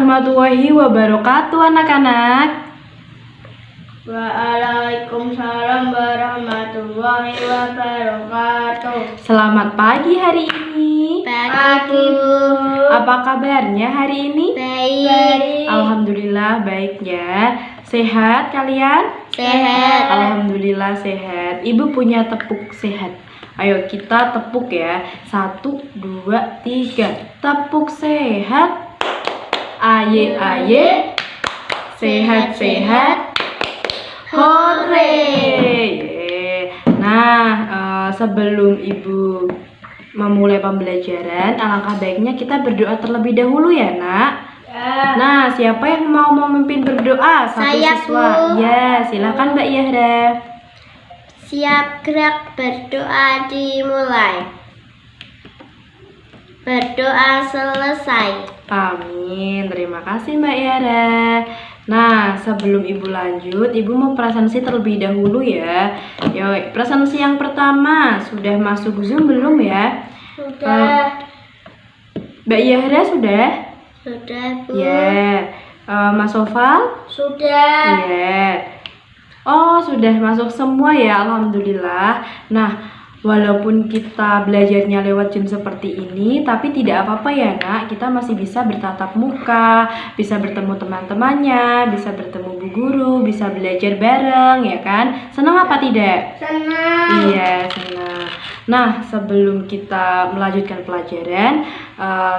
warahmatullahi wabarakatuh anak-anak. Waalaikumsalam warahmatullahi wabarakatuh. Selamat pagi hari ini. Pagi, Bu. Apa kabarnya hari ini? Baik. Alhamdulillah baik ya. Sehat kalian? Sehat. Alhamdulillah sehat. Ibu punya tepuk sehat. Ayo kita tepuk ya. 1, 2, 3. Tepuk sehat. Aye aye. Sehat sehat. Hore. Nah, sebelum Ibu memulai pembelajaran, alangkah baiknya kita berdoa terlebih dahulu ya, Nak. Nah, siapa yang mau memimpin berdoa? Satu Saya, siswa. Bu. Ya, silakan Mbak Yahra. Siap gerak, berdoa dimulai. Berdoa selesai. Amin. Terima kasih Mbak Yara. Nah, sebelum Ibu lanjut, Ibu mau prasansi terlebih dahulu ya. Yuk, prasansi yang pertama, sudah masuk Zoom belum ya? Sudah. Mbak Yahra sudah? Sudah, Bu. Ya. Mas Sofal? Sudah. Iya. Oh, sudah masuk semua ya, alhamdulillah. Nah, walaupun kita belajarnya lewat Zoom seperti ini, tapi tidak apa-apa ya, Nak. Kita masih bisa bertatap muka, bisa bertemu teman-temannya, bisa bertemu bu guru, bisa belajar bareng, ya kan? Senang apa tidak? Senang. Iya, senang. Nah, sebelum kita melanjutkan pelajaran,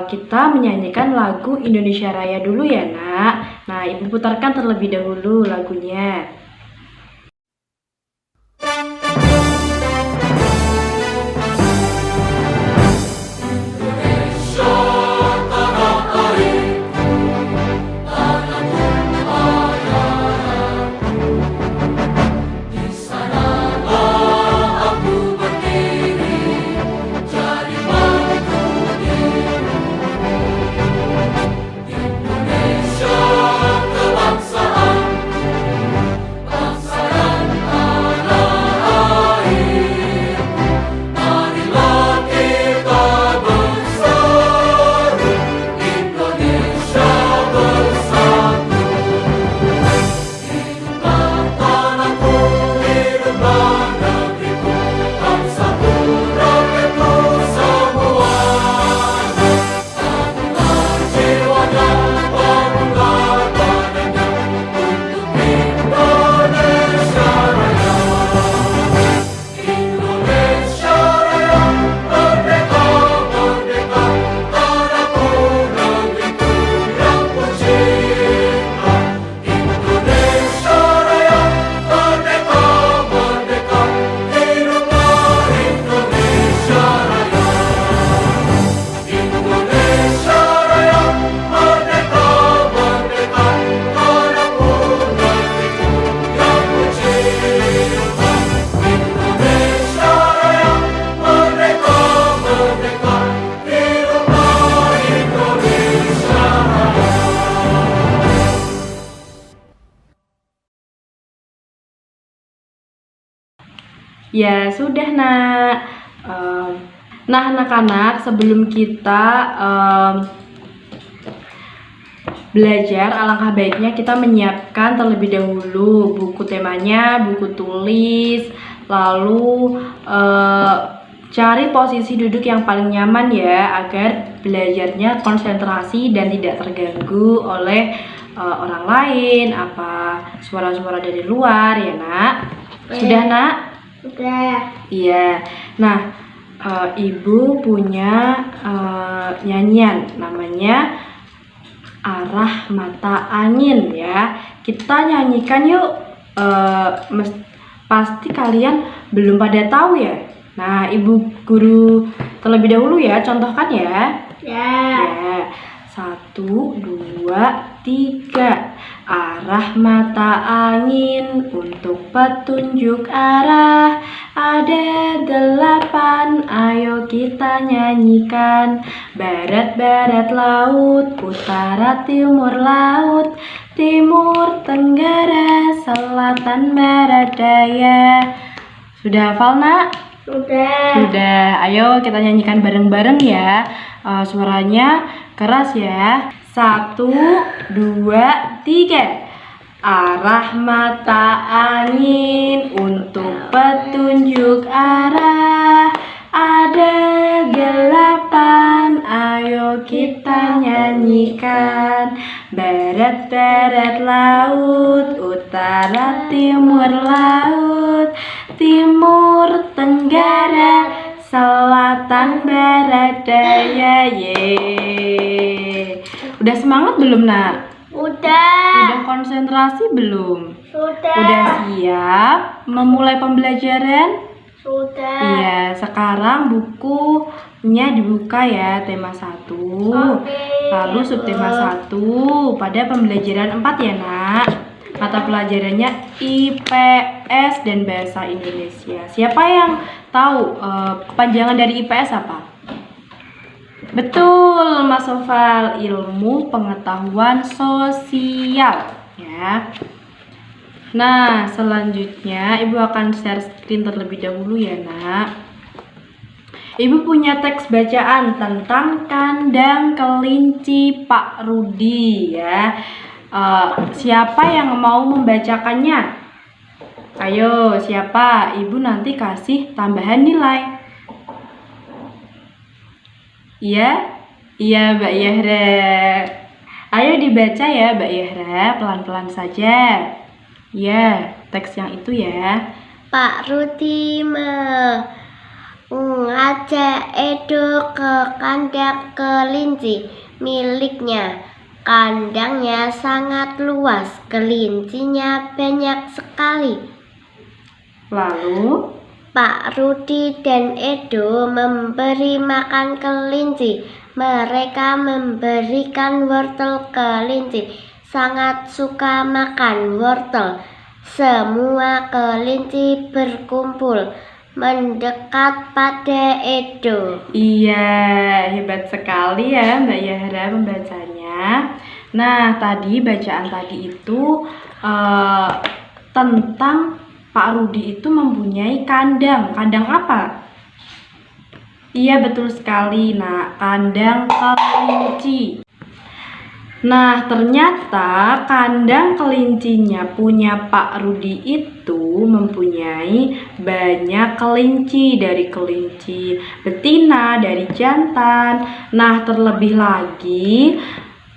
kita menyanyikan lagu Indonesia Raya dulu ya, Nak. Nah, Ibu putarkan terlebih dahulu lagunya. Ya, sudah, Nak. Nah, anak-anak, sebelum kita belajar, alangkah baiknya kita menyiapkan terlebih dahulu buku temanya, buku tulis, lalu cari posisi duduk yang paling nyaman ya, agar belajarnya konsentrasi dan tidak terganggu oleh orang lain, apa suara-suara dari luar ya, Nak. Sudah, Nak? Sudah. Iya. Nah, Ibu punya nyanyian namanya Arah Mata Angin ya. Kita nyanyikan yuk. Pasti kalian belum pada tahu ya. Nah, Ibu guru terlebih dahulu ya, contohkan ya. Ya. Ya. 1, 2, 3. Arah mata angin untuk petunjuk arah. Ada 8, ayo kita nyanyikan. Barat, barat laut, utara, timur laut, timur, tenggara, selatan, barat, daya. Sudah hafal, Nak? Sudah. Sudah. Ayo kita nyanyikan bareng-bareng ya. Suaranya keras ya. 1, 2, 3. Arah mata angin untuk petunjuk arah. Ada 8, ayo kita nyanyikan. Barat laut, utara timur laut, timur tenggara, selatan barat daya. Udah semangat belum, Nak? Udah konsentrasi belum? Udah siap memulai pembelajaran? Sudah. Iya, sekarang bukunya dibuka ya, tema 1. Lalu subtema 1 pada pembelajaran 4 ya, Nak. Mata pelajarannya IPS dan Bahasa Indonesia. Siapa yang tahu panjangan dari IPS apa? Betul, Mas Sofal, ilmu pengetahuan sosial ya. Nah, selanjutnya Ibu akan share screen terlebih dahulu ya, Nak. Ibu punya teks bacaan tentang kandang kelinci Pak Rudi ya. Siapa yang mau membacakannya? Ayo, siapa? Ibu nanti kasih tambahan nilai. Iya? Iya, Mbak Yahra. Ayo dibaca ya, Mbak Yahra, pelan-pelan saja. Ya, teks yang itu ya. Pak Rudi mengajak Edo ke kandang kelinci miliknya. Kandangnya sangat luas, kelincinya banyak sekali. Lalu, Pak Rudi dan Edo memberi makan kelinci. Mereka memberikan wortel kelinci. Sangat suka makan wortel. Semua kelinci berkumpul mendekat pada Edo. iya, hebat sekali ya Mbak Yahra membacanya. Nah, tadi bacaan tadi itu tentang Pak Rudi itu mempunyai kandang. Kandang apa? Iya, betul sekali. Nah, kandang kelinci. Nah, ternyata kandang kelincinya punya Pak Rudi itu mempunyai banyak kelinci, dari kelinci betina, dari jantan. Nah, terlebih lagi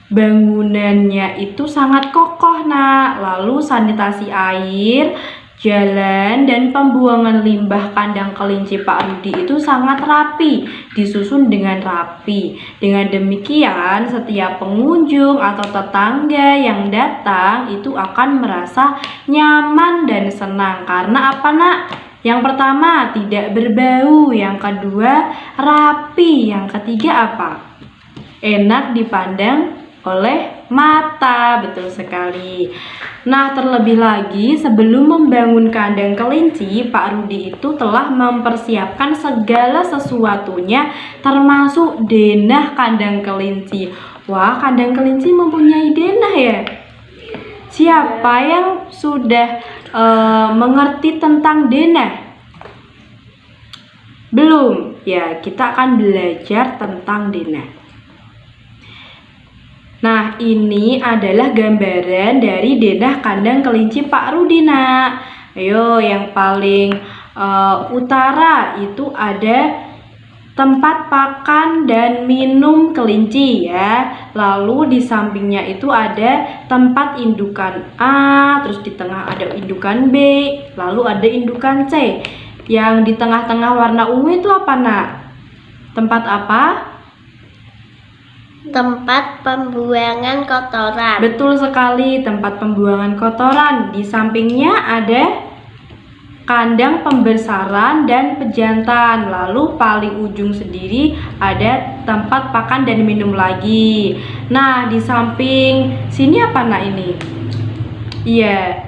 bangunannya itu sangat kokoh, Nak. Lalu sanitasi air, jalan, dan pembuangan limbah kandang kelinci Pak Rudi itu sangat rapi, disusun dengan rapi. Dengan demikian, setiap pengunjung atau tetangga yang datang itu akan merasa nyaman dan senang. Karena apa, Nak? Yang pertama, tidak berbau. Yang kedua, rapi. Yang ketiga apa? Enak dipandang oleh mata. Betul sekali. Nah, terlebih lagi sebelum membangun kandang kelinci, Pak Rudi itu telah mempersiapkan segala sesuatunya, termasuk denah kandang kelinci. Wah, kandang kelinci mempunyai denah ya? Siapa yang sudah mengerti tentang denah? Belum? Ya, kita akan belajar tentang denah. Nah, ini adalah gambaran dari denah kandang kelinci Pak Rudi, Nak. Ayo, yang paling utara itu ada tempat pakan dan minum kelinci ya. Lalu di sampingnya itu ada tempat indukan A, terus di tengah ada indukan B, lalu ada indukan C. Yang di tengah-tengah warna ungu itu apa, Nak? Tempat apa? Tempat pembuangan kotoran. Betul sekali, tempat pembuangan kotoran. Di sampingnya ada kandang pembesaran dan pejantan. Lalu paling ujung sendiri ada tempat pakan dan minum lagi. Nah, di samping sini apa, Nak, ini? Iya,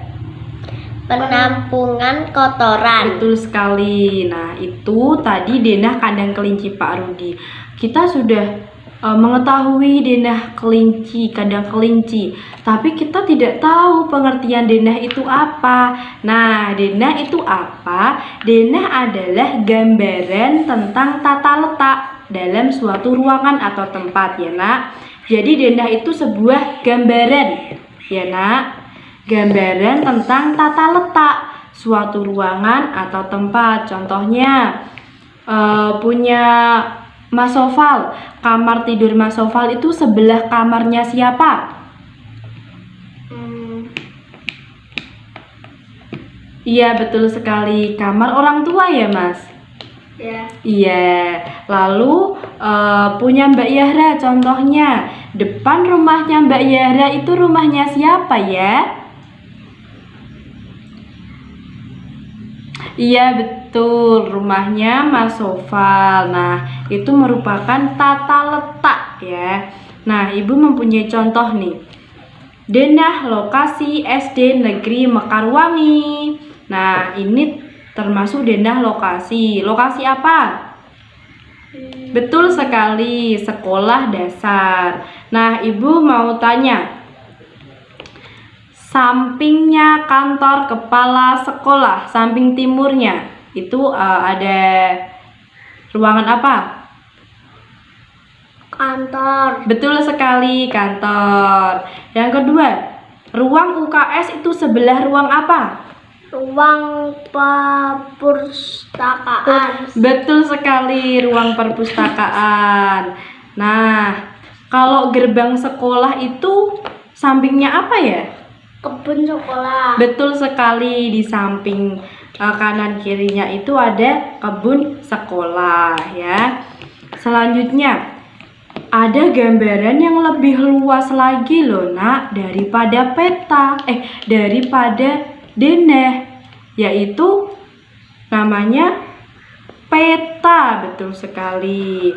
Penampungan kotoran. betul sekali. Nah, itu tadi denah kandang kelinci Pak Rudi. Kita sudah mengetahui denah kelinci, kandang kelinci, tapi kita tidak tahu pengertian denah itu apa. Nah, denah itu apa? Denah adalah gambaran tentang tata letak dalam suatu ruangan atau tempat ya, Nak. Jadi dendah itu sebuah gambaran, ya nak. Gambaran tentang tata letak suatu ruangan atau tempat. Contohnya punya Mas Sofal, kamar tidur Mas Sofal itu sebelah kamarnya siapa? Iya, betul sekali. Kamar orang tua ya, Mas? Ya. Iya. Lalu punya Mbak Yahra, contohnya depan rumahnya Mbak Yahra itu rumahnya siapa ya? Iya, betul. Rumahnya Mas Sofal. Nah, itu merupakan tata letak ya. Nah, Ibu mempunyai contoh nih. Dendah lokasi SD Negeri Mekarwangi. Nah, ini termasuk dendah lokasi. Lokasi apa? Betul sekali, sekolah dasar. Nah, Ibu mau tanya, sampingnya kantor kepala sekolah, samping timurnya, itu ada ruangan apa? Kantor. Betul sekali, kantor. Yang kedua, ruang UKS itu sebelah ruang apa? Ruang perpustakaan. Betul sekali, ruang perpustakaan. Nah, kalau gerbang sekolah itu sampingnya apa ya? Kebun sekolah. Betul sekali, di samping kanan kirinya itu ada kebun sekolah ya. Selanjutnya, ada gambaran yang lebih luas lagi loh nak, daripada peta, daripada dendah, yaitu namanya peta. Betul sekali.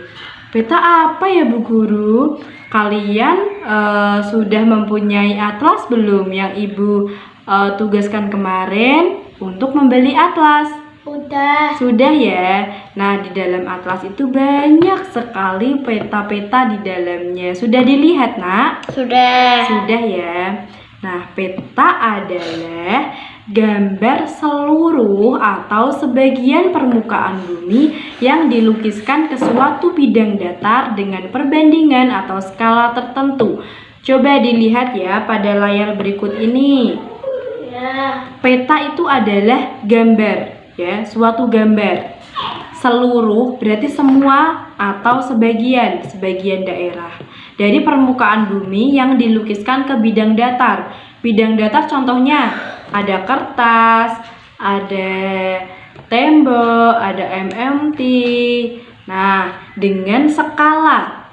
Peta apa ya Bu Guru? Kalian sudah mempunyai atlas belum yang Ibu tugaskan kemarin untuk membeli atlas? Sudah ya. Nah, di dalam atlas itu banyak sekali peta-peta di dalamnya. Sudah dilihat, Nak? Sudah. Sudah ya. Nah, peta adalah gambar seluruh atau sebagian permukaan bumi yang dilukiskan ke suatu bidang datar dengan perbandingan atau skala tertentu. Coba dilihat ya pada layar berikut ini. Ya. Peta itu adalah gambar, ya, suatu gambar. Seluruh berarti semua atau sebagian daerah dari permukaan bumi yang dilukiskan ke bidang datar. Bidang datar contohnya ada kertas, ada tembok, ada MMT. Nah, dengan skala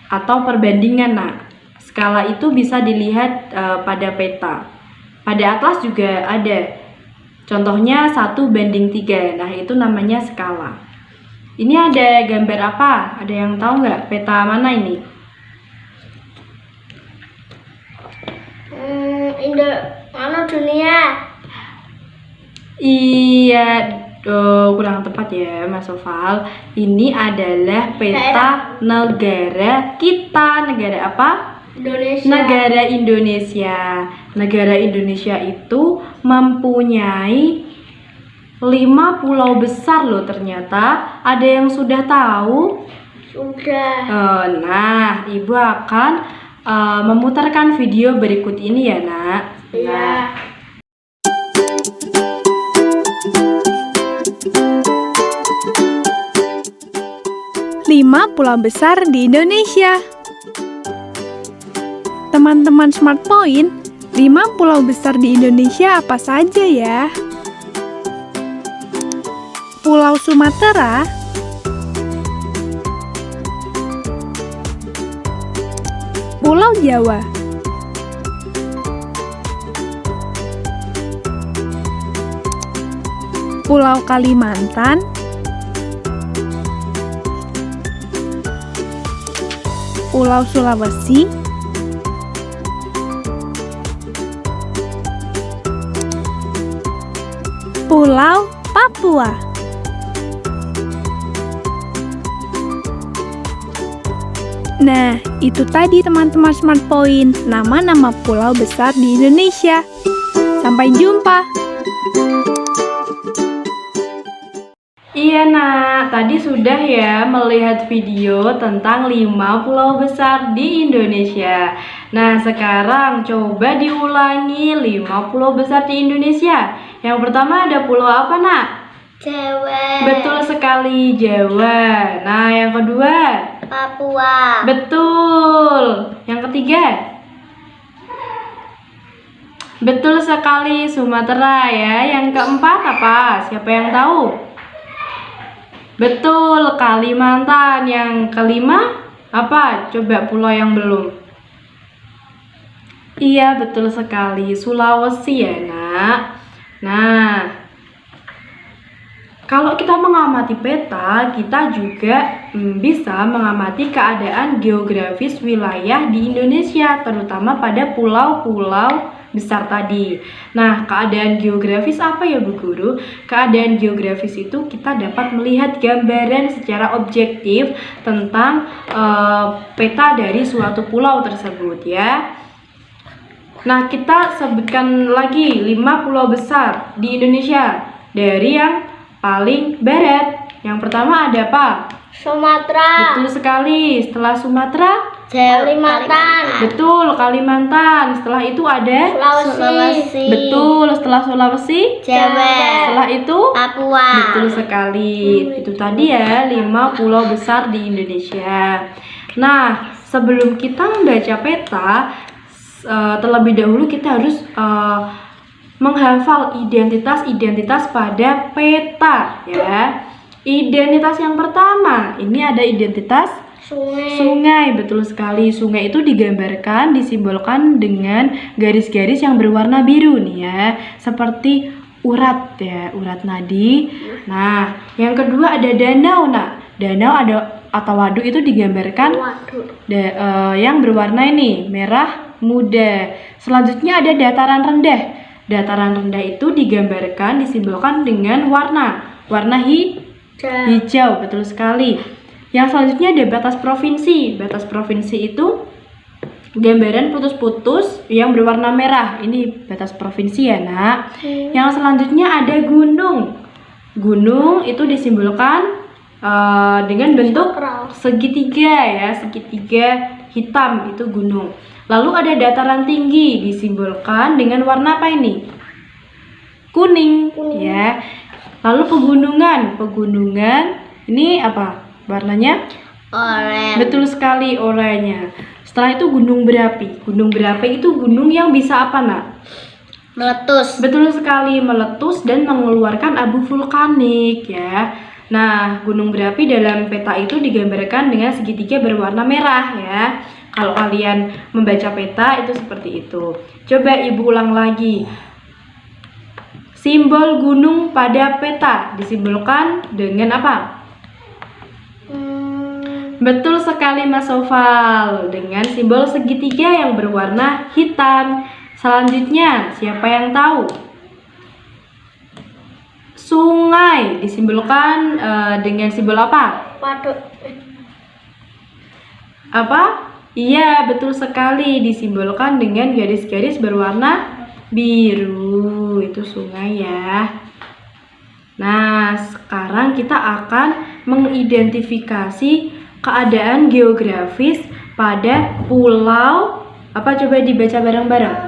atau perbandingan. Nah, skala itu bisa dilihat pada peta. Pada atlas juga ada. Contohnya 1:3. Nah, itu namanya skala. Ini ada gambar apa? Ada yang tahu nggak peta mana ini? Dunia. Iya, kurang tepat ya Mas Sofal. Ini adalah peta negara kita. Negara apa? Indonesia. Negara Indonesia. Negara Indonesia itu mempunyai 5 pulau besar loh ternyata. Ada yang sudah tahu? Sudah. Nah, Ibu akan memutarkan video berikut ini ya nak. Iya. Lima pulau besar di Indonesia. Teman-teman Smart Point, 5 pulau besar di Indonesia apa saja ya? Pulau Sumatera, Pulau Jawa, Pulau Kalimantan, Pulau Sulawesi, Pulau Papua. Nah, itu tadi teman-teman Smart Point, nama-nama pulau besar di Indonesia. Sampai jumpa. Iya nak, tadi sudah ya melihat video tentang 5 pulau besar di Indonesia. Nah sekarang coba diulangi 5 pulau besar di Indonesia. Yang pertama ada pulau apa nak? Cewek. Betul sekali, Jawa. Nah yang kedua? Papua. Betul. Yang ketiga? Betul sekali, Sumatera ya. Yang keempat apa? Siapa yang tahu? Betul, Kalimantan. Yang kelima apa? Coba pulau yang belum. Iya, betul sekali. Sulawesi ya, nak. Nah, kalau kita mengamati peta, kita juga bisa mengamati keadaan geografis wilayah di Indonesia, terutama pada pulau-pulau besar tadi. Nah, keadaan geografis apa ya Bu Guru? Keadaan geografis itu kita dapat melihat gambaran secara objektif tentang peta dari suatu pulau tersebut ya. Nah, kita sebutkan lagi 5 pulau besar di Indonesia dari yang paling barat. Yang pertama ada apa? Sumatera. Betul sekali. Setelah Sumatera, Kalimantan. betul, Kalimantan. Setelah itu ada Sulawesi. betul, setelah Sulawesi, Cewek. setelah itu Papua. betul sekali. Itu tadi ya 5 pulau besar di Indonesia. Nah, sebelum kita membaca peta, terlebih dahulu kita harus menghafal identitas-identitas pada peta ya. Identitas yang pertama, ini ada identitas sungai. Betul sekali. Sungai itu digambarkan, disimbolkan dengan garis-garis yang berwarna biru nih ya, seperti urat ya, urat nadi. Nah, yang kedua ada danau. Nah, danau ada atau waduk itu digambarkan yang berwarna ini merah muda. Selanjutnya ada dataran rendah. Dataran rendah itu digambarkan, disimbolkan dengan warna hijau. Betul sekali. Yang selanjutnya ada batas provinsi. Batas provinsi itu gambaran putus-putus yang berwarna merah. Ini batas provinsi ya nak. Yang selanjutnya ada gunung. Gunung itu disimbolkan dengan bentuk segitiga ya, segitiga hitam itu gunung. Lalu ada dataran tinggi, disimbolkan dengan warna apa ini? Kuning. Ya. Lalu pegunungan ini apa warnanya? Oranye. Betul sekali, oranye. Setelah itu gunung berapi. Gunung berapi itu gunung yang bisa apa nak? Meletus. Betul sekali, meletus dan mengeluarkan abu vulkanik ya. Nah, gunung berapi dalam peta itu digambarkan dengan segitiga berwarna merah ya. Kalau kalian membaca peta itu seperti itu. Coba Ibu ulang lagi. Simbol gunung pada peta disimbolkan dengan apa? Betul sekali Mas Sofal, dengan simbol segitiga yang berwarna hitam. Selanjutnya, siapa yang tahu? Sungai disimbolkan dengan simbol apa? Waduk. Apa? Iya, betul sekali, disimbolkan dengan garis-garis berwarna biru. Itu sungai ya. Nah, sekarang kita akan mengidentifikasi keadaan geografis pada pulau apa, coba dibaca bareng-bareng.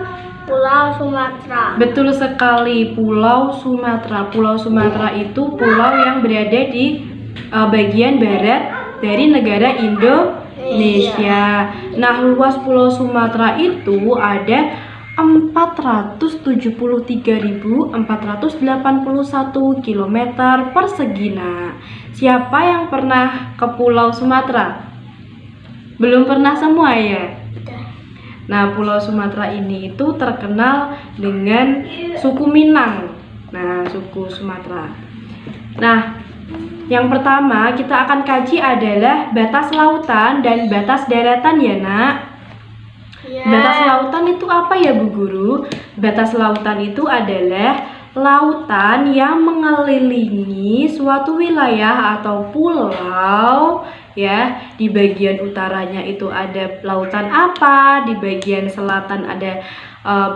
Pulau Sumatera. Betul sekali, Pulau Sumatera. Pulau Sumatera itu pulau yang berada di bagian barat dari negara Indonesia. Nah, luas Pulau Sumatera itu ada 473.481 km persegi. Nah, siapa yang pernah ke Pulau Sumatera? Belum pernah semua ya? Nah, Pulau Sumatera ini itu terkenal dengan suku Minang. Nah, suku Sumatera. Nah, yang pertama kita akan kaji adalah batas lautan dan batas daratan ya nak. Batas lautan itu apa ya Bu Guru? Batas lautan itu adalah lautan yang mengelilingi suatu wilayah atau pulau ya. Di bagian utaranya itu ada lautan apa, di bagian selatan ada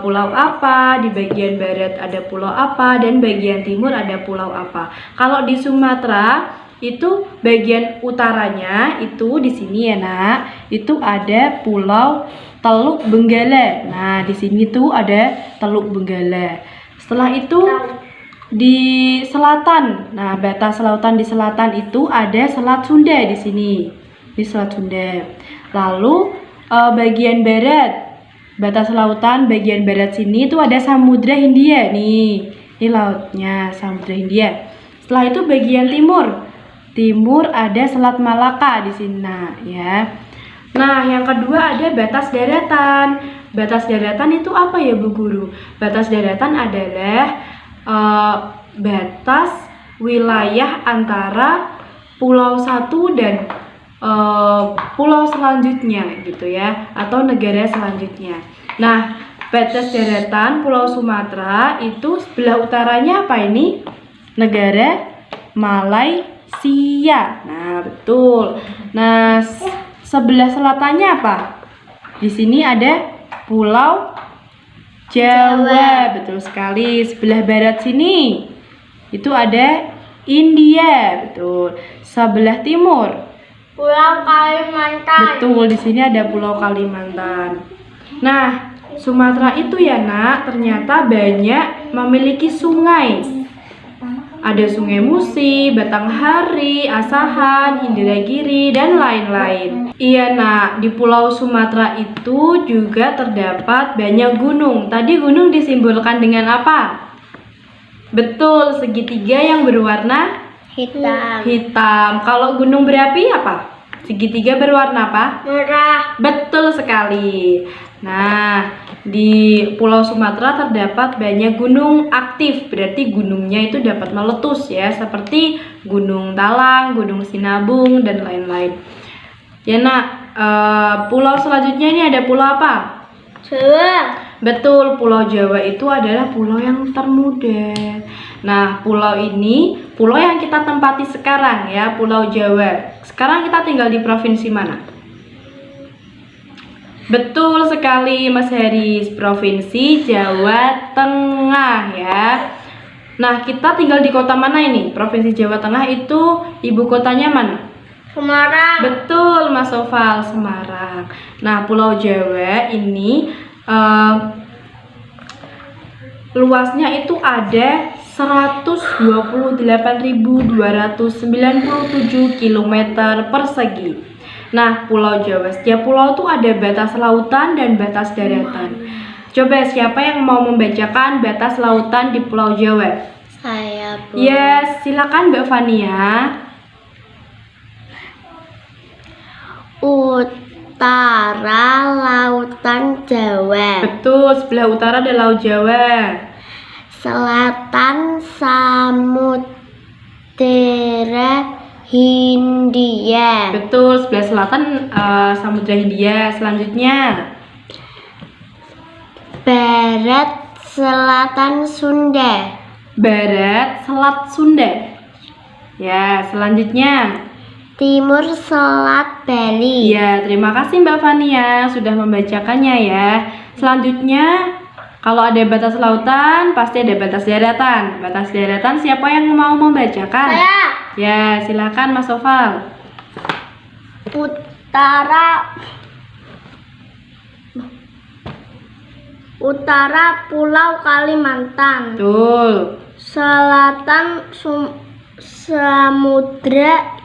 pulau apa, di bagian barat ada pulau apa, dan bagian timur ada pulau apa. Kalau di Sumatera itu bagian utaranya itu di sini ya nak, itu ada pulau Teluk Benggala. Nah di sini tuh ada Teluk Benggala. Setelah itu di selatan, nah batas lautan di selatan itu ada Selat Sunda di sini, di Selat Sunda. Lalu bagian barat, batas lautan bagian barat sini itu ada Samudra Hindia nih, ini lautnya Samudra Hindia. Setelah itu bagian timur ada Selat Malaka di sini, nah ya. Nah yang kedua ada batas daratan. Batas daratan itu apa ya Bu Guru? Batas daratan adalah batas wilayah antara pulau satu dan pulau selanjutnya gitu ya, atau negara selanjutnya. Nah batas daratan Pulau Sumatera itu sebelah utaranya apa ini? Negara Malaysia. Nah betul. Nah sebelah selatannya apa? Di sini ada Pulau Jawa. Betul sekali. Sebelah barat sini itu ada India. Betul. Sebelah timur Pulau Kalimantan. betul, di sini ada Pulau Kalimantan. Nah, Sumatera itu ya nak, ternyata banyak memiliki sungai. Ada Sungai Musi, Batanghari, Asahan, Indragiri, dan lain-lain. Iya nak, di Pulau Sumatera itu juga terdapat banyak gunung. Tadi gunung disimbolkan dengan apa? Betul, segitiga yang berwarna hitam. Kalau gunung berapi apa? Segitiga berwarna apa? Merah. Betul sekali. Nah, di Pulau Sumatera terdapat banyak gunung aktif, berarti gunungnya itu dapat meletus ya, seperti Gunung Talang, Gunung Sinabung, dan lain-lain. Ya nak, pulau selanjutnya ini ada pulau apa? Jawa. Betul, Pulau Jawa itu adalah pulau yang termuda. Nah, pulau ini, pulau yang kita tempati sekarang ya, Pulau Jawa. Sekarang kita tinggal di provinsi mana? Betul sekali Mas Haris, Provinsi Jawa Tengah ya. Nah, kita tinggal di kota mana ini? Provinsi Jawa Tengah itu ibu kotanya mana? Semarang. Betul Mas Sofal, Semarang. Nah, Pulau Jawa ini luasnya itu ada 128.297 km persegi. Nah, Pulau Jawa, setiap pulau tuh ada batas lautan dan batas daratan. Coba siapa yang mau membacakan batas lautan di Pulau Jawa? Saya Bu. Yes, silakan Mbak Fania. Utara Lautan Jawa. Betul, sebelah utara ada Laut Jawa. Selatan Samudra Hindia. Betul, sebelah selatan Samudra Hindia. Selanjutnya Barat Selatan Sunda. Barat Selat Sunda. Ya, selanjutnya Timur Selat Bali. ya, terima kasih Mbak Fania sudah membacakannya ya. Selanjutnya, kalau ada batas lautan, pasti ada batas daratan. Batas daratan siapa yang mau membacakan? Saya. Ya, silakan Mas Sofal. Utara Pulau Kalimantan. Betul. Selatan Samudra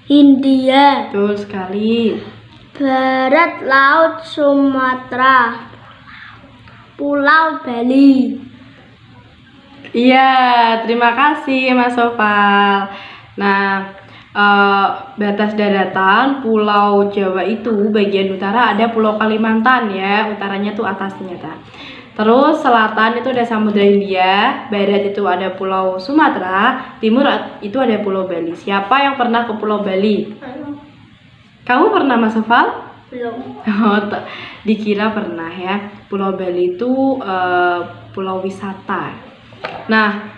Hindia. Betul sekali. Barat Laut Sumatera. Pulau Bali. Iya, terima kasih Mas Sofal. Nah, batas daratan Pulau Jawa itu bagian utara ada Pulau Kalimantan ya, utaranya tuh atasnya ta. Terus selatan itu ada Samudra Hindia, barat itu ada Pulau Sumatera, timur itu ada Pulau Bali. Siapa yang pernah ke Pulau Bali? Kamu pernah Mas Sofal? Belum. Oh, dikira pernah ya. Pulau Bali itu pulau wisata. Nah,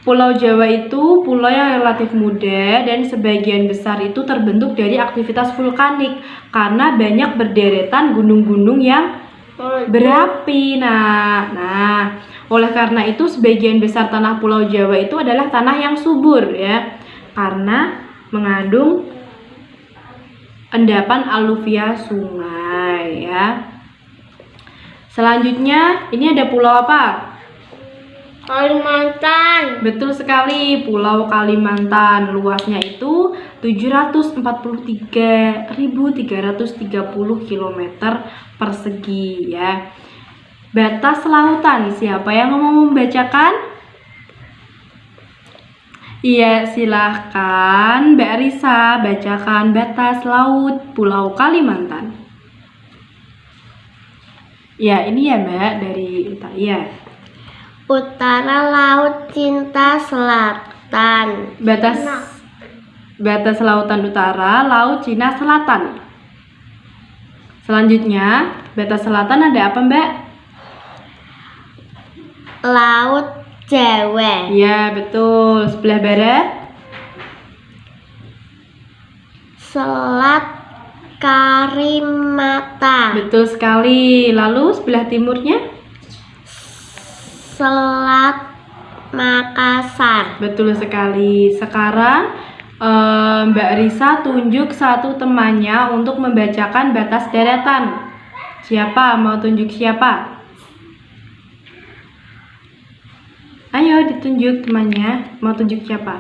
Pulau Jawa itu pulau yang relatif muda dan sebagian besar itu terbentuk dari aktivitas vulkanik karena banyak berderetan gunung-gunung yang berapi. Nah, oleh karena itu sebagian besar tanah Pulau Jawa itu adalah tanah yang subur ya, karena mengandung endapan aluvia sungai ya. Selanjutnya ini ada pulau apa? Kalimantan. Betul sekali, Pulau Kalimantan. Luasnya itu 743.330 km persegi ya. Batas lautan, siapa yang mau membacakan? Iya, silahkan Mbak Risa bacakan batas laut Pulau Kalimantan. Ya, ini ya Mbak dari Italia. Utara Laut Cinta Selatan. Batas lautan utara Laut Cina Selatan. Selanjutnya, batas selatan ada apa Mbak? Laut Jawa. Ya, betul. Sebelah barat? Selat Karimata. Betul sekali. Lalu sebelah timurnya? Selat Makassar. Betul sekali. Sekarang Mbak Risa tunjuk satu temannya untuk membacakan batas daratan. Siapa? Mau tunjuk siapa? Ayo ditunjuk temannya. Mau tunjuk siapa?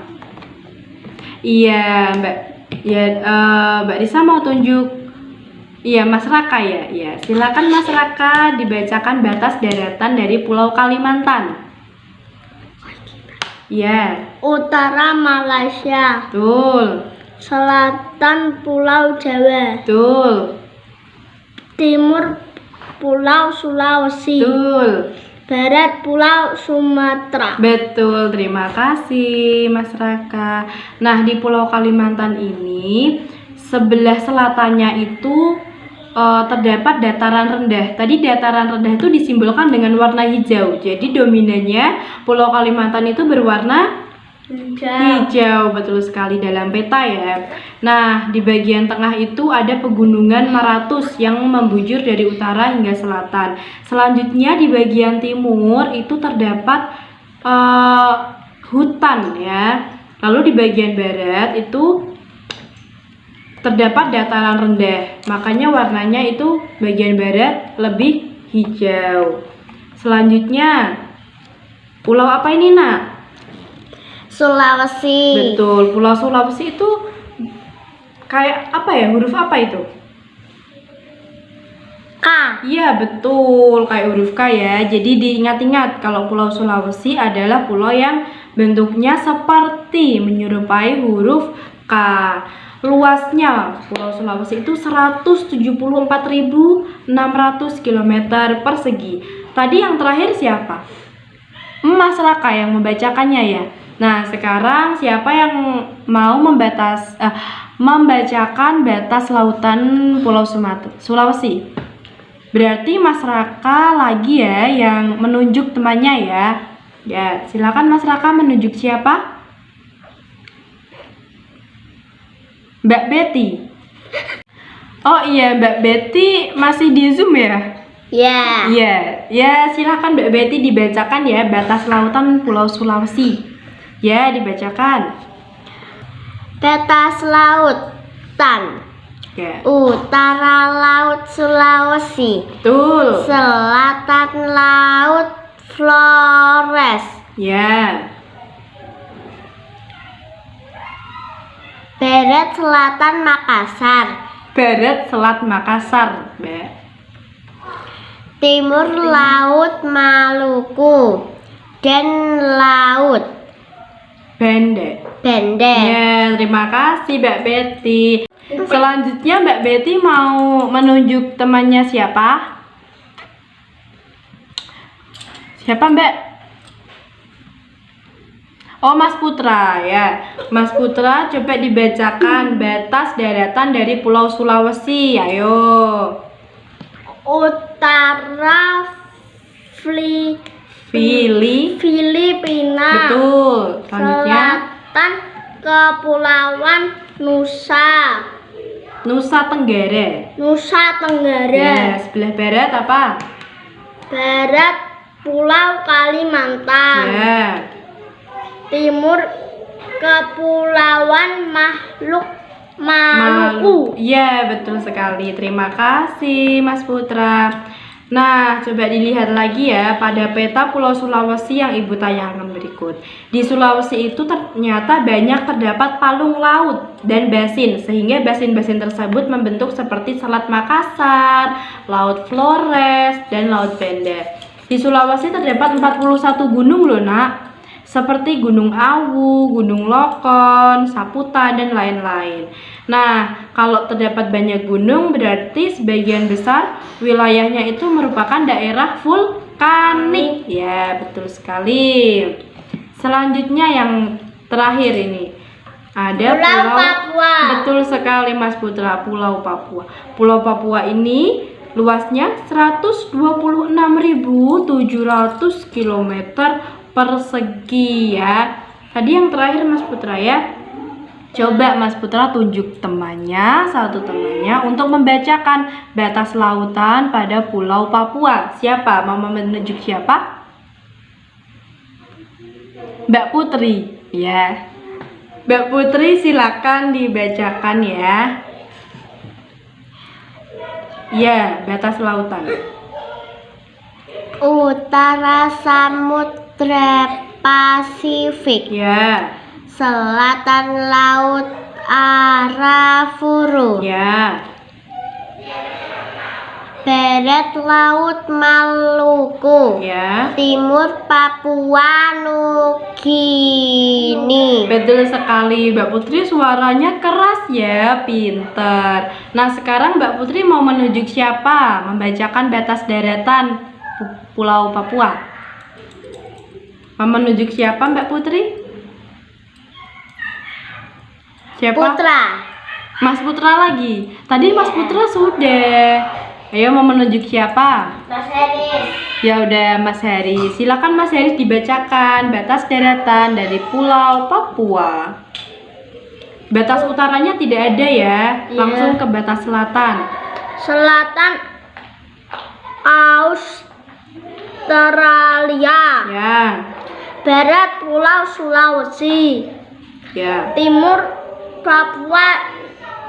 Iya, Mbak. Ya, Mbak Risa mau tunjuk. Iya, Mas Raka ya. Iya, silakan Mas Raka dibacakan batas daratan dari Pulau Kalimantan. Iya. Utara Malaysia. Betul. Selatan Pulau Jawa. Betul. Timur Pulau Sulawesi. Betul. Barat Pulau Sumatera. Betul, terima kasih Mas Raka. Nah, di Pulau Kalimantan ini sebelah selatannya itu terdapat dataran rendah. Tadi dataran rendah itu disimbolkan dengan warna hijau. Jadi dominannya Pulau Kalimantan itu berwarna hijau, betul sekali dalam peta ya. Nah, di bagian tengah itu ada pegunungan Maratus yang membujur dari utara hingga selatan. Selanjutnya di bagian timur itu terdapat hutan ya. Lalu di bagian barat itu terdapat dataran rendah. Makanya warnanya itu bagian barat lebih hijau. Selanjutnya pulau apa ini, Nak? Sulawesi. Betul, Pulau Sulawesi itu kayak apa ya? Huruf apa itu? K. Iya, betul, kayak huruf K ya. Jadi diingat-ingat kalau Pulau Sulawesi adalah pulau yang bentuknya seperti menyerupai huruf K. Luasnya Pulau Sulawesi itu 174.600 km persegi. Tadi yang terakhir siapa? Mas Raka yang membacakannya ya. Nah, sekarang siapa yang mau membacakan batas lautan Pulau Sulawesi? Berarti Mas Raka lagi ya yang menunjuk temannya ya. Ya, silakan Mas Raka menunjuk siapa? Mbak Betty. Oh iya, Mbak Betty masih di Zoom ya? Ya. Iya, ya silakan Mbak Betty dibacakan ya batas lautan Pulau Sulawesi. Ya, dibacakan. Batas lautan. Ya. Utara Laut Sulawesi. Betul. Selatan Laut Flores. Ya. Barat Selatan Makassar. Barat Selat Makassar, Mbak. Timur Laut Maluku dan Laut Banda. Banda. Ya, terima kasih Mbak Betty. Selanjutnya Mbak Betty mau menunjuk temannya siapa? Siapa Mbak? Oh, Mas Putra ya. Mas Putra coba dibacakan batas daratan dari Pulau Sulawesi. Ayo. Utara Filipina. Betul. Selanjutnya Selatan Kepulauan Nusa Nusa Tenggara. Nusa Tenggara. Ya, sebelah barat apa? Barat Pulau Kalimantan. Ya. Timur Kepulauan Maluku. Iya, betul sekali. Terima kasih, Mas Putra. Nah, coba dilihat lagi ya pada peta Pulau Sulawesi yang Ibu tayangkan berikut. Di Sulawesi itu ternyata banyak terdapat palung laut dan basin, sehingga basin-basin tersebut membentuk seperti Selat Makassar, Laut Flores, dan Laut Banda. Di Sulawesi terdapat 41 gunung loh, Nak. Seperti Gunung Awu, Gunung Lokon, Saputa, dan lain-lain. Nah, kalau terdapat banyak gunung berarti sebagian besar wilayahnya itu merupakan daerah vulkanik. Ya, betul sekali. Selanjutnya yang terakhir ini ada Pulau Papua. Betul sekali Mas Putra, Pulau Papua. Pulau Papua ini luasnya 126.700 km persegi ya. Tadi yang terakhir Mas Putra ya. Coba Mas Putra tunjuk satu temannya untuk membacakan batas lautan pada Pulau Papua. Siapa? Mau menunjuk siapa? Mbak Putri ya. Mbak Putri silakan dibacakan ya. Ya, batas lautan. Utara Samudra Pasifik. Ya. Selatan Laut Arafuru. Ya. Barat Laut Maluku. Ya. Timur Papua Nugini. Betul sekali Mbak Putri, suaranya keras ya, pinter. Nah, sekarang Mbak Putri mau menunjuk siapa? Membacakan batas daratan Pulau Papua. Mau menunjuk siapa Mbak Putri? Siapa? Putra. Mas Putra lagi. Tadi Mas Putra sudah. Ayo mau menunjuk siapa? Mas Heris. Ya udah Mas Heri. Silakan Mas Heri dibacakan batas daratan dari Pulau Papua. Batas utaranya tidak ada ya. Langsung ke batas selatan. Selatan Australia. Ya. Barat Pulau Sulawesi. Ya. Timur Papua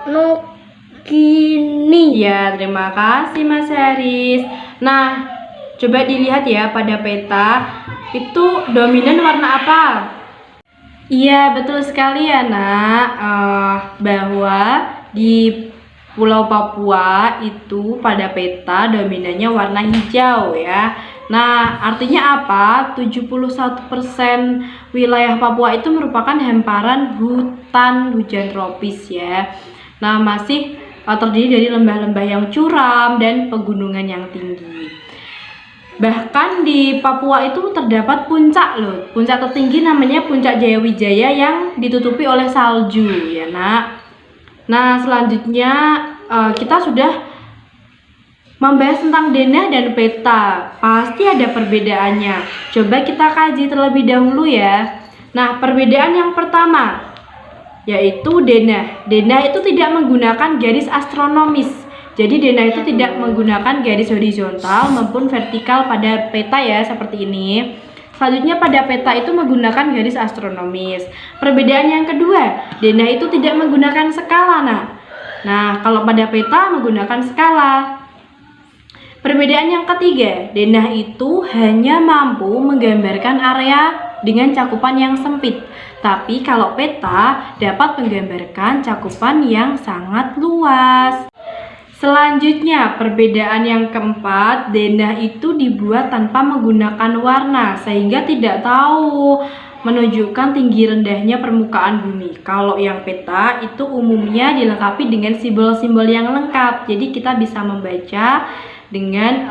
Nugini. Ya, terima kasih Mas Haris. Nah, coba dilihat ya pada peta itu dominan warna apa? Iya, betul sekali ya Nak. Bahwa di Pulau Papua itu pada peta dominannya warna hijau ya. Nah, artinya apa? 71% wilayah Papua itu merupakan hamparan hutan hujan tropis ya. Nah, masih terdiri dari lembah-lembah yang curam dan pegunungan yang tinggi. Bahkan di Papua itu terdapat puncak loh. Puncak tertinggi namanya Puncak Jayawijaya yang ditutupi oleh salju ya Nak. Nah, selanjutnya kita sudah membahas tentang denah dan peta. Pasti ada perbedaannya. Coba kita kaji terlebih dahulu ya. Nah, perbedaan yang pertama yaitu denah. Denah itu tidak menggunakan garis astronomis. Jadi denah itu tidak menggunakan garis horizontal maupun vertikal pada peta ya, seperti ini. Selanjutnya pada peta itu menggunakan garis astronomis. Perbedaan yang kedua, denah itu tidak menggunakan skala. Nah, kalau pada peta menggunakan skala. Perbedaan yang ketiga, denah itu hanya mampu menggambarkan area dengan cakupan yang sempit. Tapi kalau peta dapat menggambarkan cakupan yang sangat luas. Selanjutnya, perbedaan yang keempat, denah itu dibuat tanpa menggunakan warna sehingga tidak tahu menunjukkan tinggi rendahnya permukaan bumi. Kalau yang peta itu umumnya dilengkapi dengan simbol-simbol yang lengkap. Jadi kita bisa membaca dengan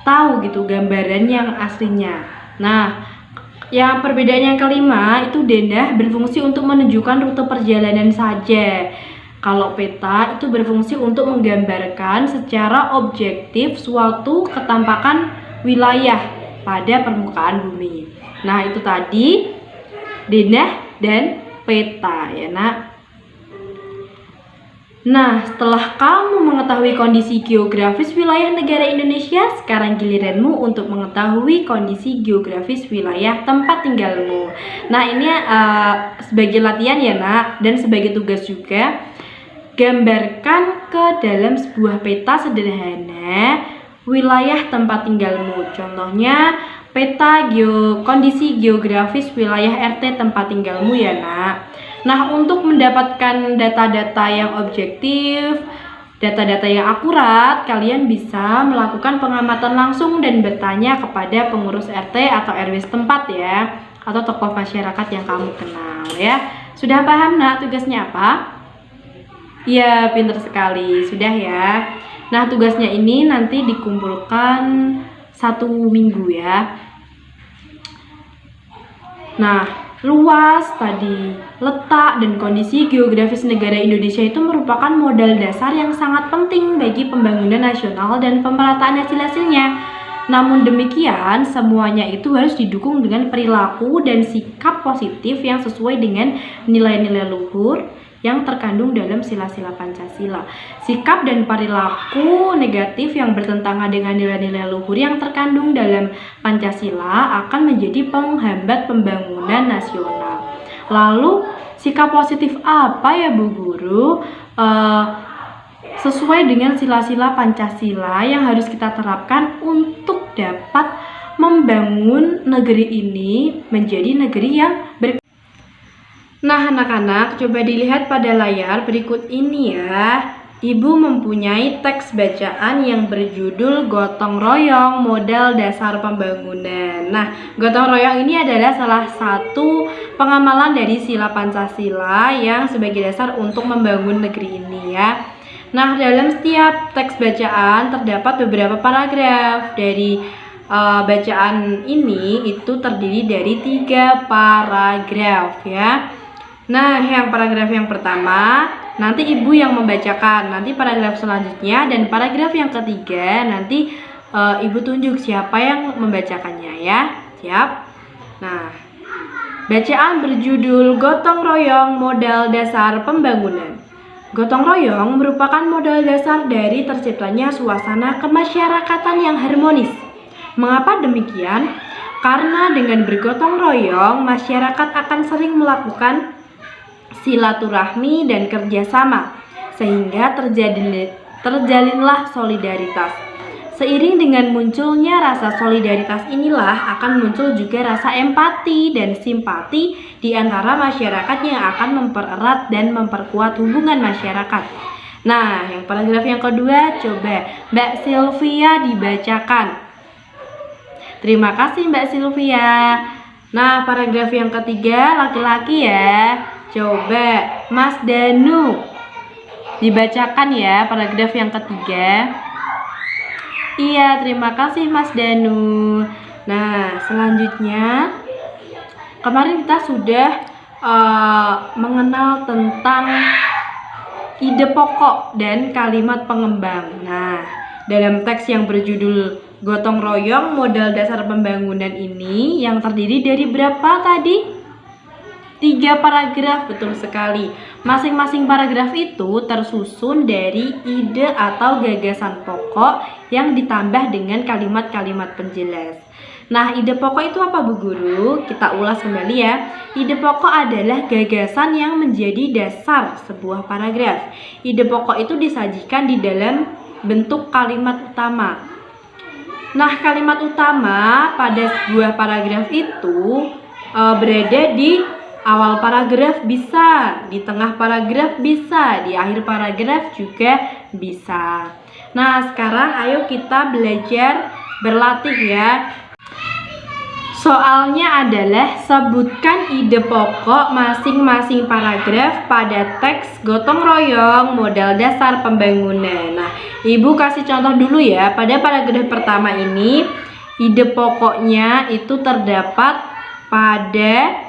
tahu gitu gambaran yang aslinya. Nah, yang perbedaan yang kelima itu denah berfungsi untuk menunjukkan rute perjalanan saja. Kalau peta itu berfungsi untuk menggambarkan secara objektif suatu ketampakan wilayah pada permukaan bumi. Nah, itu tadi denah dan peta ya Nak. Nah, setelah kamu mengetahui kondisi geografis wilayah negara Indonesia, sekarang giliranmu untuk mengetahui kondisi geografis wilayah tempat tinggalmu. Nah, ini sebagai latihan ya nak, dan sebagai tugas juga, gambarkan ke dalam sebuah peta sederhana wilayah tempat tinggalmu. Contohnya, peta kondisi geografis wilayah RT tempat tinggalmu ya nak. Nah, untuk mendapatkan data-data yang objektif, data-data yang akurat, kalian bisa melakukan pengamatan langsung dan bertanya kepada pengurus RT atau RW setempat ya, atau tokoh masyarakat yang kamu kenal ya. Sudah paham nak tugasnya apa? Ya, pinter sekali, sudah ya. Nah, tugasnya ini nanti dikumpulkan 1 minggu ya. Nah, luas tadi, letak dan kondisi geografis negara Indonesia itu merupakan modal dasar yang sangat penting bagi pembangunan nasional dan pemerataan hasil-hasilnya. Namun demikian, semuanya itu harus didukung dengan perilaku dan sikap positif yang sesuai dengan nilai-nilai luhur yang terkandung dalam sila-sila Pancasila. Sikap dan perilaku negatif yang bertentangan dengan nilai-nilai luhur yang terkandung dalam Pancasila akan menjadi penghambat pembangunan nasional. Lalu, sikap positif apa ya Bu Guru? Sesuai dengan sila-sila Pancasila yang harus kita terapkan untuk dapat membangun negeri ini menjadi negeri yang Nah, anak-anak, coba dilihat pada layar berikut ini ya. Ibu mempunyai teks bacaan yang berjudul Gotong Royong Modal Dasar Pembangunan. Nah, gotong royong ini adalah salah satu pengamalan dari sila Pancasila yang sebagai dasar untuk membangun negeri ini ya. Nah, dalam setiap teks bacaan terdapat beberapa paragraf. Dari bacaan ini itu terdiri dari 3 paragraf ya. Nah, yang paragraf yang pertama nanti ibu yang membacakan, nanti paragraf selanjutnya dan paragraf yang ketiga nanti ibu tunjuk siapa yang membacakannya ya. Siap? Nah, bacaan berjudul Gotong Royong Modal Dasar Pembangunan. Gotong royong merupakan modal dasar dari terciptanya suasana kemasyarakatan yang harmonis. Mengapa demikian? Karena dengan bergotong royong, masyarakat akan sering melakukan silaturahmi dan kerjasama, sehingga terjalinlah solidaritas. Seiring dengan munculnya rasa solidaritas inilah akan muncul juga rasa empati dan simpati di antara masyarakat yang akan mempererat dan memperkuat hubungan masyarakat. Nah, yang paragraf yang kedua, coba Mbak Sylvia dibacakan. Terima kasih Mbak Sylvia. Nah, paragraf yang ketiga, laki-laki ya. Coba Mas Danu dibacakan ya paragraf yang ketiga. Iya, terima kasih Mas Danu. Nah, selanjutnya kemarin kita sudah mengenal tentang ide pokok dan kalimat pengembang. Nah, dalam teks yang berjudul Gotong Royong Modal Dasar Pembangunan ini yang terdiri dari berapa tadi? 3 paragraf, betul sekali. Masing-masing paragraf itu tersusun dari ide atau gagasan pokok yang ditambah dengan kalimat-kalimat penjelas. Nah, ide pokok itu apa Bu Guru? Kita ulas kembali ya. Ide pokok adalah gagasan yang menjadi dasar sebuah paragraf. Ide pokok itu disajikan di dalam bentuk kalimat utama. Nah, kalimat utama pada sebuah paragraf itu berada di awal paragraf bisa, di tengah paragraf bisa, di akhir paragraf juga bisa. Nah, sekarang ayo kita belajar berlatih ya. Soalnya adalah sebutkan ide pokok masing-masing paragraf pada teks Gotong Royong Modal Dasar Pembangunan. Nah, Ibu kasih contoh dulu ya. Pada paragraf pertama ini, ide pokoknya itu terdapat pada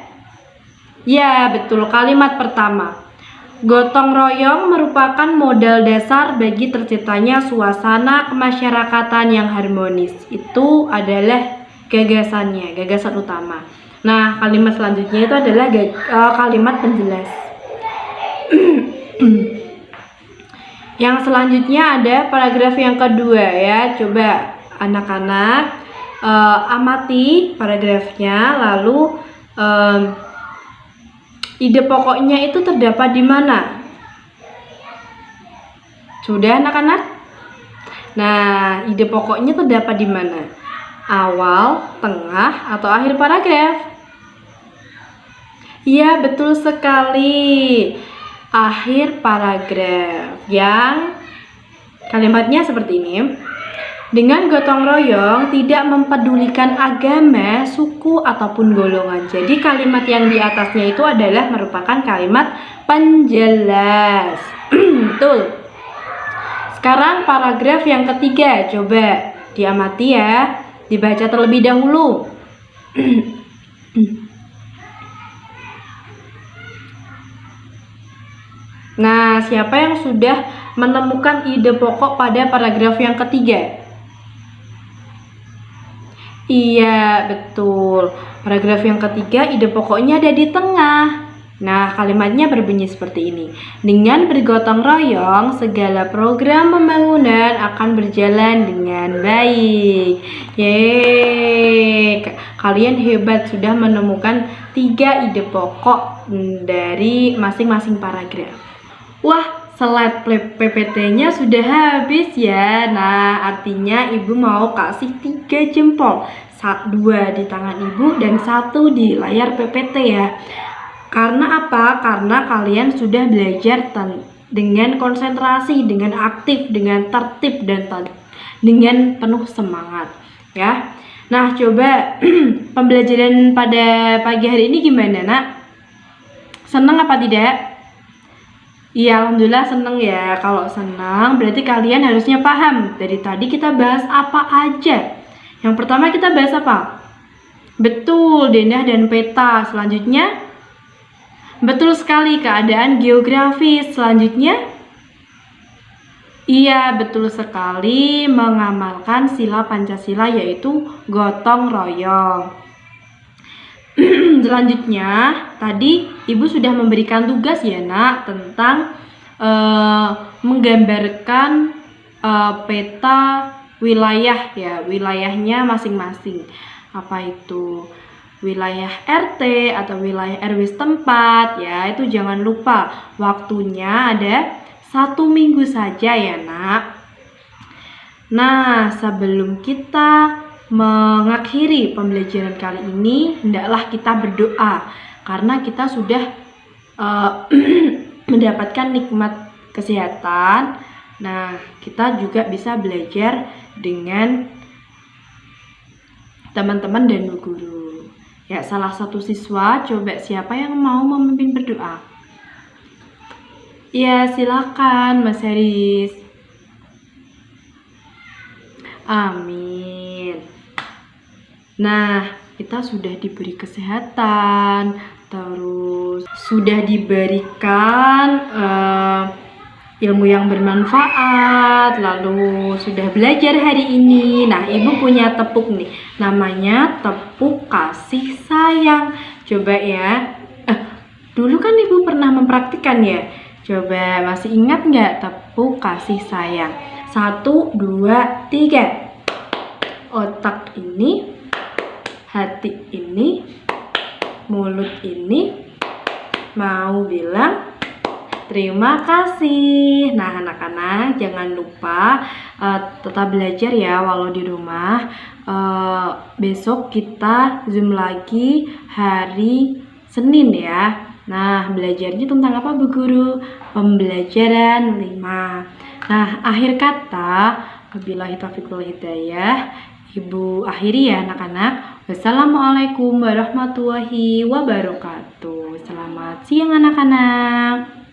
ya, betul, kalimat pertama. Gotong royong merupakan modal dasar bagi terciptanya suasana kemasyarakatan yang harmonis. Itu adalah gagasannya, gagasan utama. Nah, kalimat selanjutnya itu adalah kalimat penjelas. Yang selanjutnya ada paragraf yang kedua ya. Coba anak-anak amati paragrafnya, lalu ide pokoknya itu terdapat di mana? Sudah anak-anak? Nah, ide pokoknya terdapat di mana? Awal, tengah, atau akhir paragraf? Iya, betul sekali. Akhir paragraf yang kalimatnya seperti ini. Dengan gotong royong tidak mempedulikan agama, suku, ataupun golongan. Jadi kalimat yang di atasnya itu adalah merupakan kalimat penjelas. Betul. Sekarang paragraf yang ketiga, coba diamati ya, dibaca terlebih dahulu. Nah, siapa yang sudah menemukan ide pokok pada paragraf yang ketiga? Iya, betul. Paragraf yang ketiga, ide pokoknya ada di tengah. Nah, kalimatnya berbunyi seperti ini. Dengan bergotong royong, segala program pembangunan akan berjalan dengan baik. Yeay, kalian hebat sudah menemukan 3 ide pokok dari masing-masing paragraf. Wah, slide PPT-nya sudah habis ya. Nah, artinya ibu mau kasih 3 jempol, 2 di tangan ibu dan 1 di layar PPT ya. Karena apa? Karena kalian sudah belajar dengan konsentrasi, dengan aktif, dengan tertib, dan dengan penuh semangat ya. Nah, coba pembelajaran pada pagi hari ini gimana, Nak? Senang apa tidak? Iya, alhamdulillah seneng ya. Kalau senang berarti kalian harusnya paham. Dari tadi kita bahas apa aja. Yang pertama kita bahas apa? Betul, denah dan peta. Selanjutnya, betul sekali, keadaan geografis. Selanjutnya, iya, betul sekali, mengamalkan sila Pancasila yaitu gotong royong. Selanjutnya, tadi ibu sudah memberikan tugas ya, Nak, tentang menggambarkan peta wilayah ya, wilayahnya masing-masing. Apa itu? Wilayah RT atau wilayah RW setempat ya, itu jangan lupa waktunya ada 1 minggu saja ya, Nak. Nah, sebelum kita mengakhiri pembelajaran kali ini, hendaklah kita berdoa karena kita sudah mendapatkan nikmat kesehatan. Nah, kita juga bisa belajar dengan teman-teman dan guru. Ya, salah satu siswa, coba siapa yang mau memimpin berdoa? Ya, silakan Mas Haris. Amin. Nah, kita sudah diberi kesehatan, terus sudah diberikan ilmu yang bermanfaat, lalu sudah belajar hari ini. Nah, ibu punya tepuk nih, namanya tepuk kasih sayang. Coba ya, dulu kan ibu pernah mempraktikkan ya. Coba masih ingat nggak tepuk kasih sayang? 1, 2, 3. Otak ini, hati ini, mulut ini mau bilang terima kasih. Nah, anak-anak jangan lupa tetap belajar ya walau di rumah. Besok kita Zoom lagi hari Senin ya. Nah, belajarnya tentang apa Bu Guru? Pembelajaran 5. Nah, akhir kata, wabillahi taufiq wal hidayah, Ibu akhiri ya anak-anak. Wassalamualaikum warahmatullahi wabarakatuh. Selamat siang anak-anak.